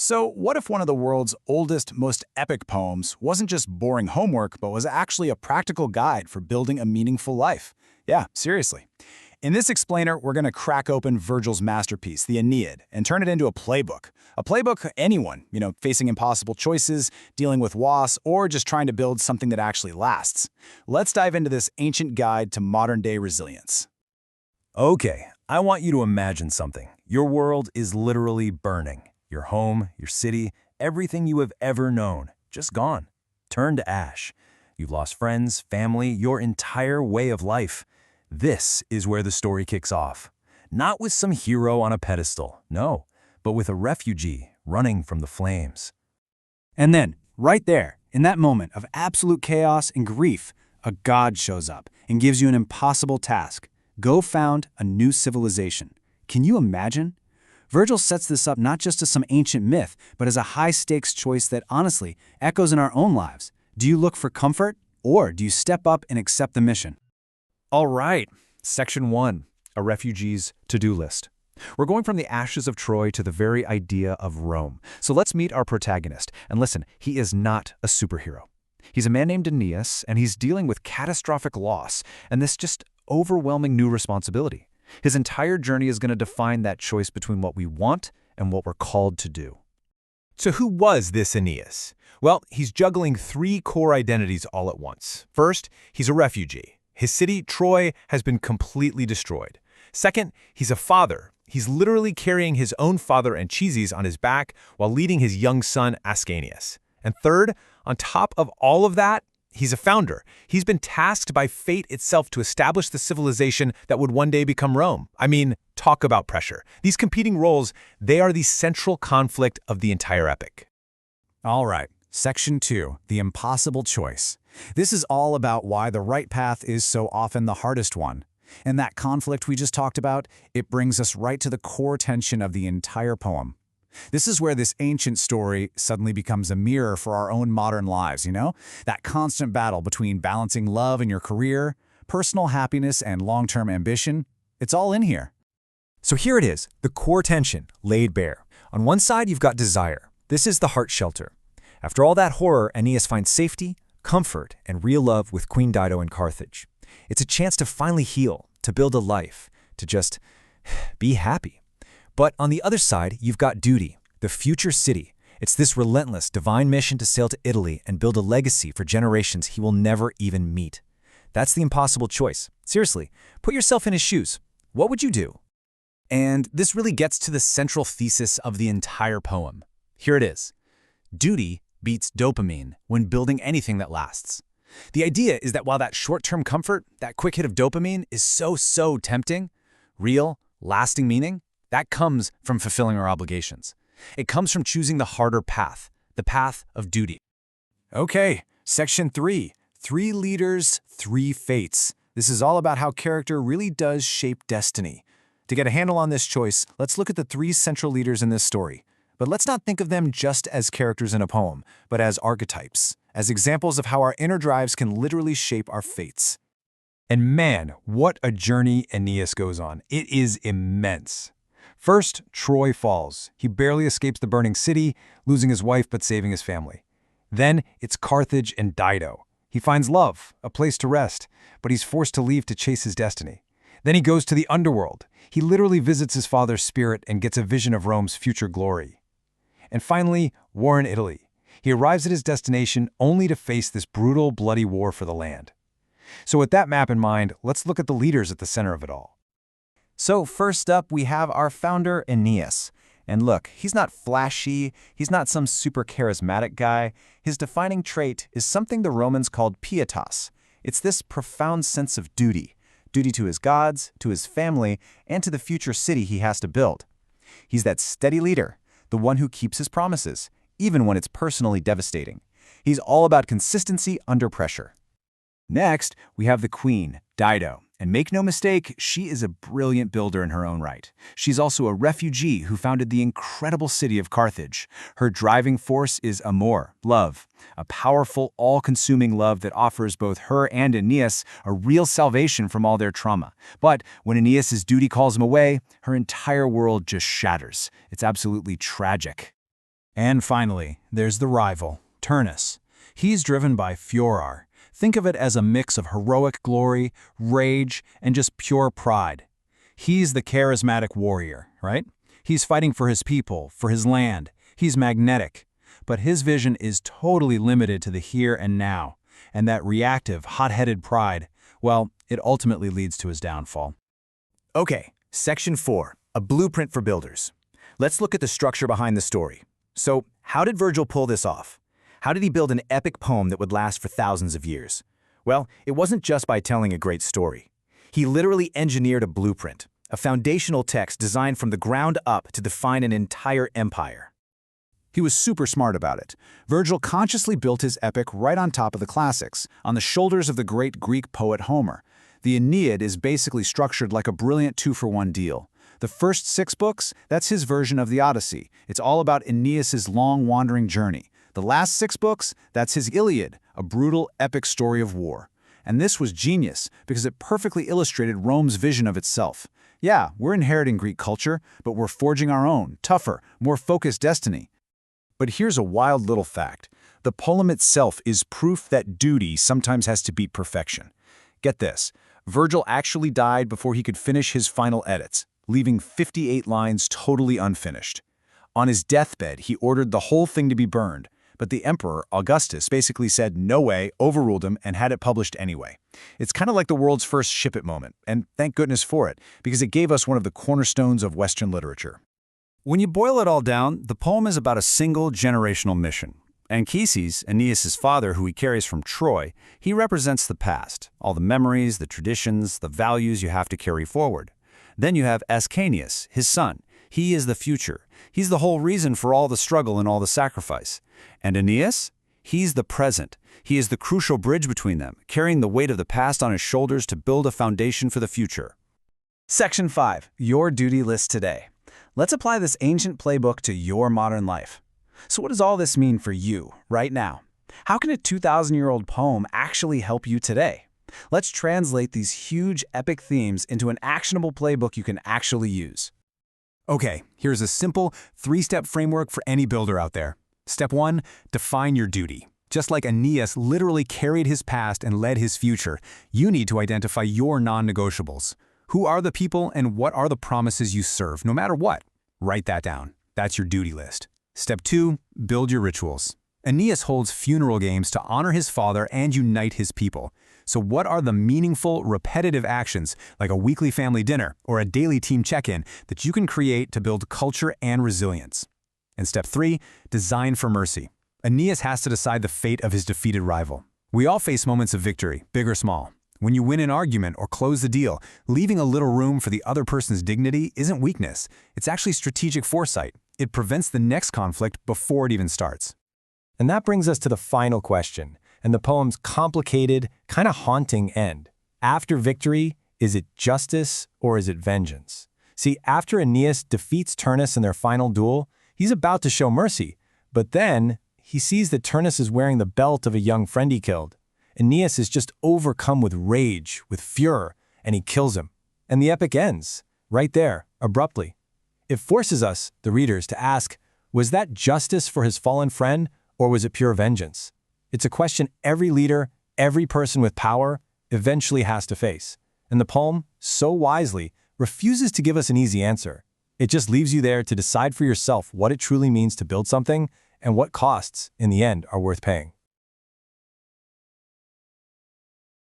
So, what if one of the world's oldest, most epic poems wasn't just boring homework, but was actually a practical guide for building a meaningful life? Yeah, seriously. In this explainer, we're going to crack open Virgil's masterpiece, the Aeneid, and turn it into a playbook. A playbook anyone, facing impossible choices, dealing with loss, or just trying to build something that actually lasts. Let's dive into this ancient guide to modern-day resilience. Okay, I want you to imagine something. Your world is literally burning. Your home, your city, everything you have ever known, just gone. Turned to ash. You've lost friends, family, your entire way of life. This is where the story kicks off. Not with some hero on a pedestal, no, but with a refugee running from the flames. And then, right there, in that moment of absolute chaos and grief, a god shows up and gives you an impossible task. Go found a new civilization. Can you imagine? Virgil sets this up not just as some ancient myth, but as a high-stakes choice that, honestly, echoes in our own lives. Do you look for comfort, or do you step up and accept the mission? All right, Section 1, a refugee's to-do list. We're going from the ashes of Troy to the very idea of Rome. So let's meet our protagonist. And listen, he is not a superhero. He's a man named Aeneas, and he's dealing with catastrophic loss and this just overwhelming new responsibility. His entire journey is going to define that choice between what we want and what we're called to do. So who was this Aeneas? Well, he's juggling three core identities all at once. First, he's a refugee. His city, Troy, has been completely destroyed. Second, he's a father. He's literally carrying his own father Anchises on his back while leading his young son Ascanius. And third, on top of all of that, he's a founder. He's been tasked by fate itself to establish the civilization that would one day become Rome. I mean, talk about pressure. These competing roles, they are the central conflict of the entire epic. All right, Section 2, the impossible choice. This is all about why the right path is so often the hardest one. And that conflict we just talked about, it brings us right to the core tension of the entire poem. This is where this ancient story suddenly becomes a mirror for our own modern lives, That constant battle between balancing love in your career, personal happiness, and long-term ambition. It's all in here. So here it is, the core tension, laid bare. On one side, you've got desire. This is the heart shelter. After all that horror, Aeneas finds safety, comfort, and real love with Queen Dido in Carthage. It's a chance to finally heal, to build a life, to just be happy. But on the other side, you've got duty, the future city. It's this relentless, divine mission to sail to Italy and build a legacy for generations he will never even meet. That's the impossible choice. Seriously, put yourself in his shoes. What would you do? And this really gets to the central thesis of the entire poem. Here it is. Duty beats dopamine when building anything that lasts. The idea is that while that short-term comfort, that quick hit of dopamine is so tempting, real, lasting meaning, that comes from fulfilling our obligations. It comes from choosing the harder path, the path of duty. Okay, Section 3, 3 leaders, 3 fates. This is all about how character really does shape destiny. To get a handle on this choice, let's look at the 3 central leaders in this story. But let's not think of them just as characters in a poem, but as archetypes, as examples of how our inner drives can literally shape our fates. And man, what a journey Aeneas goes on. It is immense. First, Troy falls. He barely escapes the burning city, losing his wife but saving his family. Then it's Carthage and Dido. He finds love, a place to rest, but he's forced to leave to chase his destiny. Then he goes to the underworld. He literally visits his father's spirit and gets a vision of Rome's future glory. And finally, war in Italy. He arrives at his destination only to face this brutal, bloody war for the land. So with that map in mind, let's look at the leaders at the center of it all. So first up, we have our founder, Aeneas. And look, he's not flashy, he's not some super charismatic guy. His defining trait is something the Romans called pietas. It's this profound sense of duty. Duty to his gods, to his family, and to the future city he has to build. He's that steady leader, the one who keeps his promises, even when it's personally devastating. He's all about consistency under pressure. Next, we have the queen, Dido. And make no mistake, she is a brilliant builder in her own right. She's also a refugee who founded the incredible city of Carthage. Her driving force is amor, love, a powerful, all-consuming love that offers both her and Aeneas a real salvation from all their trauma. But when Aeneas' duty calls him away, her entire world just shatters. It's absolutely tragic. And finally, there's the rival, Turnus. He's driven by furor. Think of it as a mix of heroic glory, rage, and just pure pride. He's the charismatic warrior, right? He's fighting for his people, for his land. He's magnetic. But his vision is totally limited to the here and now. And that reactive, hot-headed pride, well, it ultimately leads to his downfall. Okay, Section 4, a blueprint for builders. Let's look at the structure behind the story. So, how did Virgil pull this off? How did he build an epic poem that would last for thousands of years? Well, it wasn't just by telling a great story. He literally engineered a blueprint, a foundational text designed from the ground up to define an entire empire. He was super smart about it. Virgil consciously built his epic right on top of the classics, on the shoulders of the great Greek poet Homer. The Aeneid is basically structured like a brilliant two-for-one deal. The first 6 books, that's his version of the Odyssey. It's all about Aeneas's long wandering journey. The last 6 books, that's his Iliad, a brutal, epic story of war. And this was genius because it perfectly illustrated Rome's vision of itself. Yeah, we're inheriting Greek culture, but we're forging our own, tougher, more focused destiny. But here's a wild little fact. The poem itself is proof that duty sometimes has to beat perfection. Get this, Virgil actually died before he could finish his final edits, leaving 58 lines totally unfinished. On his deathbed, he ordered the whole thing to be burned, but the emperor, Augustus, basically said no way, overruled him, and had it published anyway. It's kind of like the world's first ship it moment, and thank goodness for it, because it gave us one of the cornerstones of Western literature. When you boil it all down, the poem is about a single generational mission. Anchises, Aeneas' father, who he carries from Troy, he represents the past, all the memories, the traditions, the values you have to carry forward. Then you have Ascanius, his son. He is the future. He's the whole reason for all the struggle and all the sacrifice. And Aeneas? He's the present. He is the crucial bridge between them, carrying the weight of the past on his shoulders to build a foundation for the future. Section 5. Your duty list today. Let's apply this ancient playbook to your modern life. So what does all this mean for you, right now? How can a 2,000-year-old poem actually help you today? Let's translate these huge, epic themes into an actionable playbook you can actually use. Okay, here's a simple 3-step framework for any builder out there. Step 1, define your duty. Just like Aeneas literally carried his past and led his future, you need to identify your non-negotiables. Who are the people and what are the promises you serve, no matter what? Write that down. That's your duty list. Step 2, build your rituals. Aeneas holds funeral games to honor his father and unite his people. So what are the meaningful, repetitive actions, like a weekly family dinner or a daily team check-in, that you can create to build culture and resilience? And step 3, design for mercy. Aeneas has to decide the fate of his defeated rival. We all face moments of victory, big or small. When you win an argument or close the deal, leaving a little room for the other person's dignity isn't weakness. It's actually strategic foresight. It prevents the next conflict before it even starts. And that brings us to the final question, and the poem's complicated, kind of haunting end. After victory, is it justice or is it vengeance? See, after Aeneas defeats Turnus in their final duel, he's about to show mercy, but then he sees that Turnus is wearing the belt of a young friend he killed. Aeneas is just overcome with rage, with furor, and he kills him. And the epic ends, right there, abruptly. It forces us, the readers, to ask, was that justice for his fallen friend, or was it pure vengeance? It's a question every leader, every person with power, eventually has to face. And the poem, so wisely, refuses to give us an easy answer. It just leaves you there to decide for yourself what it truly means to build something and what costs, in the end, are worth paying.